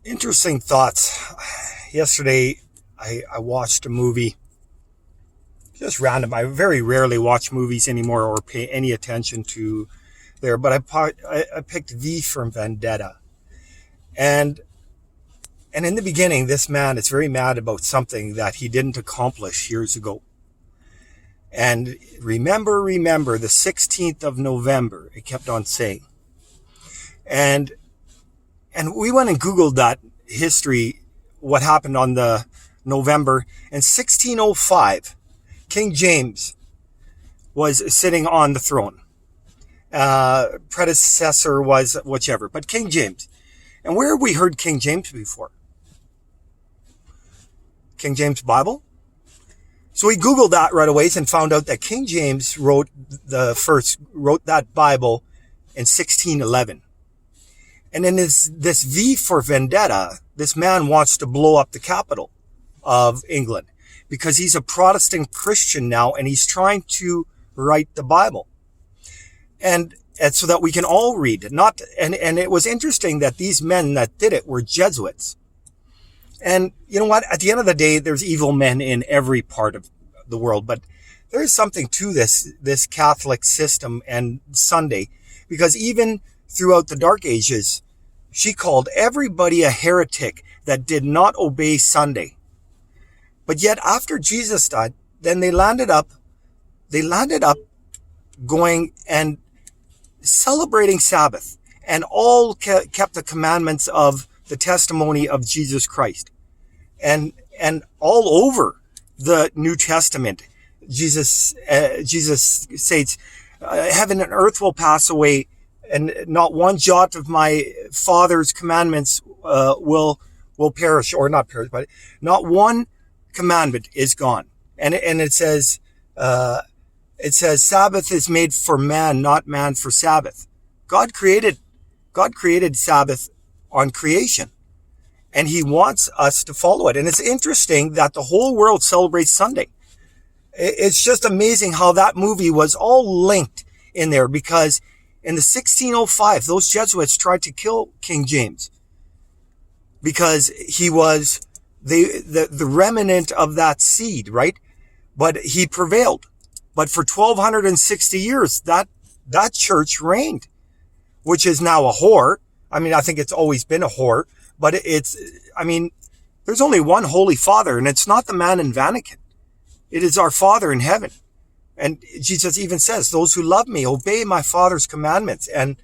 Interesting thoughts. Yesterday, I watched a movie, just random. I very rarely watch movies anymore or pay any attention to there, but I picked V from Vendetta. And and in the beginning, this man is very mad about something that he didn't accomplish years ago. And remember, the 16th of November, it kept on saying. And And we went and Googled that history, what happened on the November. In 1605, King James was sitting on the throne. Predecessor was whichever, but King James. And where have we heard King James before? King James Bible? So we Googled that right away and found out that King James wrote that Bible in 1611. And in this V for Vendetta, this man wants to blow up the capital of England because he's a Protestant Christian now and he's trying to write the Bible. And so that we can all read it. And it was interesting that these men that did it were Jesuits. And you know what? At the end of the day, there's evil men in every part of the world, but there is something to this Catholic system and Sunday, because even throughout the Dark Ages, she called everybody a heretic that did not obey Sunday. But yet after Jesus died, then they landed up going and celebrating Sabbath and all kept the commandments of the testimony of Jesus Christ. And all over the New Testament, Jesus states, heaven and earth will pass away, and not one jot of my Father's commandments will perish, or not perish, but not one commandment is gone. And it says Sabbath is made for man, not man for Sabbath. God created Sabbath on creation, and he wants us to follow it. And it's interesting that the whole world celebrates Sunday. It's just amazing how that movie was all linked in there, because in the 1605, those Jesuits tried to kill King James because he was the remnant of that seed, right? But he prevailed. But for 1260 years, that church reigned, which is now a whore. I mean, I think it's always been a whore, but there's only one Holy Father, and it's not the man in Vatican. It is our Father in heaven. And Jesus even says, those who love me obey my Father's commandments, and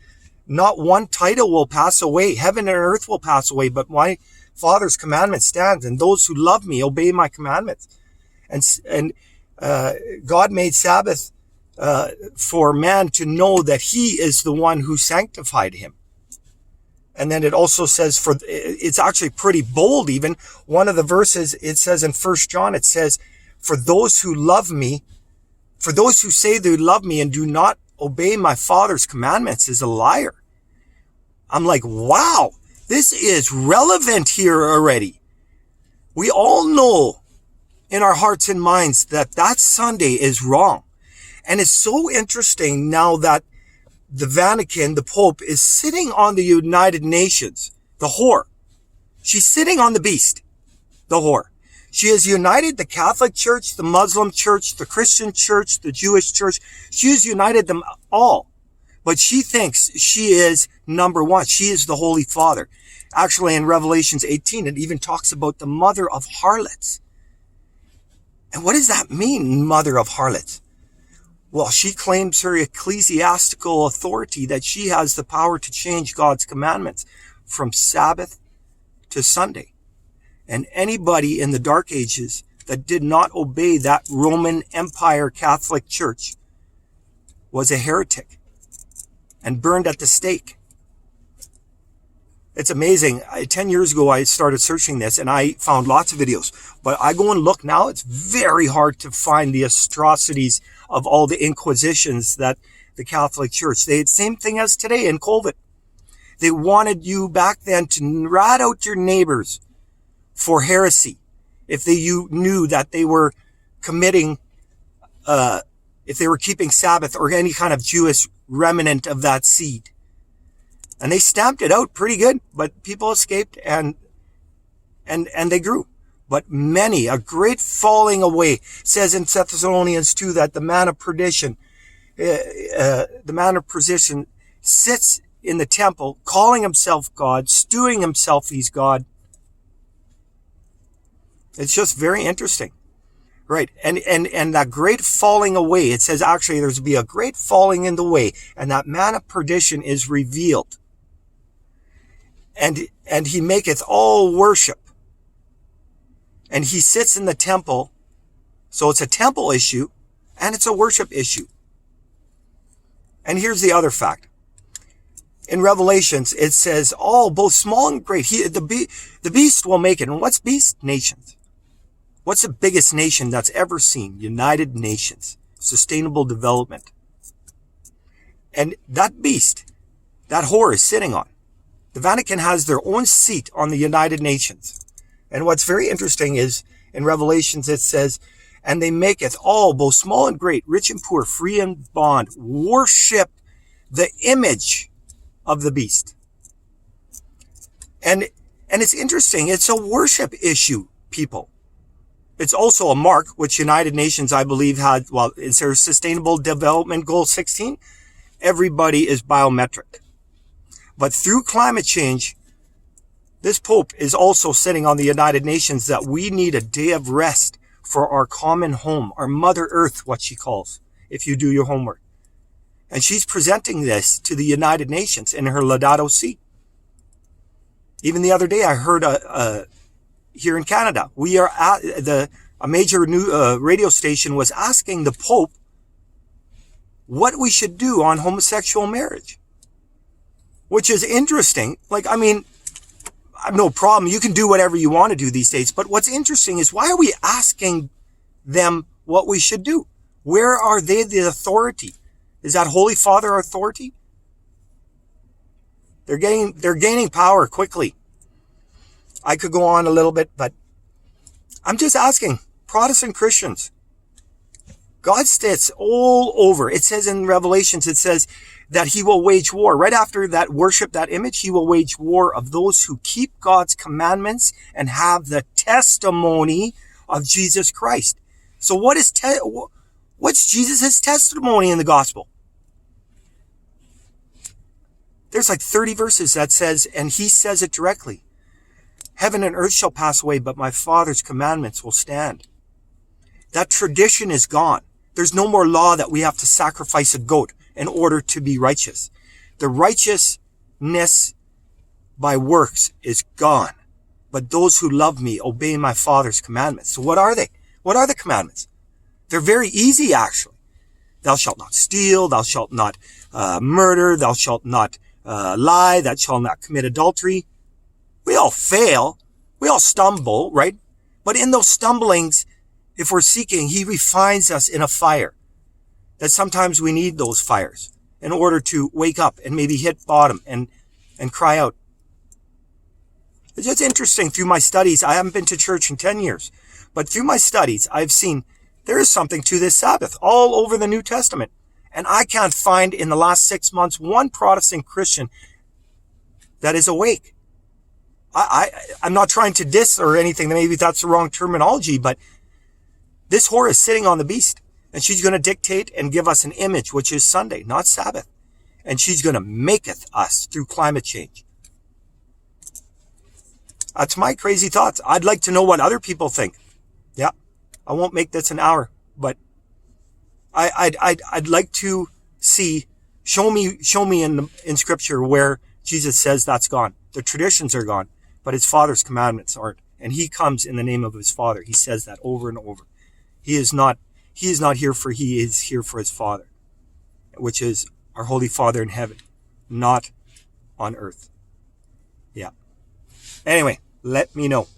not one title will pass away. Heaven and earth will pass away, but my Father's commandment stands, and those who love me obey my commandments. And God made Sabbath for man to know that he is the one who sanctified him. And then it also says, it's actually pretty bold even. One of the verses, it says in 1 John, it says, for those who say they love me and do not obey my Father's commandments is a liar. I'm like, wow, this is relevant here already. We all know in our hearts and minds that Sunday is wrong. And it's so interesting now that the Vatican, the Pope, is sitting on the United Nations, the whore. She's sitting on the beast, the whore. She has united the Catholic Church, the Muslim Church, the Christian Church, the Jewish Church. She has united them all. But she thinks she is number one. She is the Holy Father. Actually, in Revelations 18, it even talks about the mother of harlots. And what does that mean, mother of harlots? Well, she claims her ecclesiastical authority that she has the power to change God's commandments from Sabbath to Sunday. And anybody in the Dark Ages that did not obey that Roman Empire Catholic Church was a heretic and burned at the stake. It's amazing. 10 years ago, I started searching this and I found lots of videos. But I go and look now, it's very hard to find the atrocities of all the inquisitions that the Catholic Church, they had same thing as today in COVID. They wanted you back then to rat out your neighbors for heresy if you knew that they were committing, if they were keeping Sabbath or any kind of Jewish remnant of that seed. And they stamped it out pretty good, but people escaped, and and they grew. But many, a great falling away, says in Thessalonians 2 that the man of perdition, sits in the temple, calling himself God, stewing himself he's God. It's just very interesting. Right. And that great falling away, it says actually there's to be a great falling in the way, and that man of perdition is revealed. And he maketh all worship. And he sits in the temple. So it's a temple issue and it's a worship issue. And here's the other fact. In Revelations, it says, all, both small and great, the beast will make it. And what's beast? Nations. What's the biggest nation that's ever seen? United Nations. Sustainable development. And that beast, that whore is sitting on. The Vatican has their own seat on the United Nations. And what's very interesting is, in Revelations it says, and they maketh all, both small and great, rich and poor, free and bond, worship the image of the beast. And it's interesting, it's a worship issue, people. It's also a mark, which United Nations, I believe, had, well, is their Sustainable Development Goal 16? Everybody is biometric. But through climate change, this Pope is also sitting on the United Nations that we need a day of rest for our common home, our Mother Earth, what she calls, if you do your homework. And she's presenting this to the United Nations in her Laudato Si. Even the other day, I heard here in Canada, we are at a major new radio station was asking the Pope what we should do on homosexual marriage, which is interesting. Like, I mean, I have no problem. You can do whatever you want to do these days. But what's interesting is, why are we asking them what we should do? Where are they the authority? Is that Holy Father authority? They're gaining power quickly. I could go on a little bit, but I'm just asking Protestant Christians. God sits all over. It says in Revelations, it says that he will wage war. Right after that worship, that image, he will wage war of those who keep God's commandments and have the testimony of Jesus Christ. So what's Jesus' testimony in the gospel? There's like 30 verses that says, and he says it directly. Heaven and earth shall pass away, but my Father's commandments will stand. That tradition is gone. There's no more law that we have to sacrifice a goat in order to be righteous. The righteousness by works is gone. But those who love me obey my Father's commandments. So what are they? What are the commandments? They're very easy, actually. Thou shalt not steal. Thou shalt not murder. Thou shalt not lie. Thou shalt not commit adultery. We all fail. We all stumble, right? But in those stumblings, if we're seeking, he refines us in a fire. That sometimes we need those fires in order to wake up and maybe hit bottom and cry out. It's just interesting through my studies. I haven't been to church in 10 years, but through my studies, I've seen there is something to this Sabbath all over the New Testament. And I can't find in the last 6 months one Protestant Christian that is awake. I'm not trying to diss or anything. Maybe that's the wrong terminology, but this whore is sitting on the beast, and she's going to dictate and give us an image, which is Sunday, not Sabbath. And she's going to maketh us through climate change. That's my crazy thoughts. I'd like to know what other people think. Yeah, I won't make this an hour, but I'd like to see, show me in Scripture where Jesus says that's gone. The traditions are gone, but his Father's commandments aren't. And he comes in the name of his Father. He says that over and over. He is not here for he is here for his Father, which is our Holy Father in heaven, not on earth. Yeah. Anyway, let me know.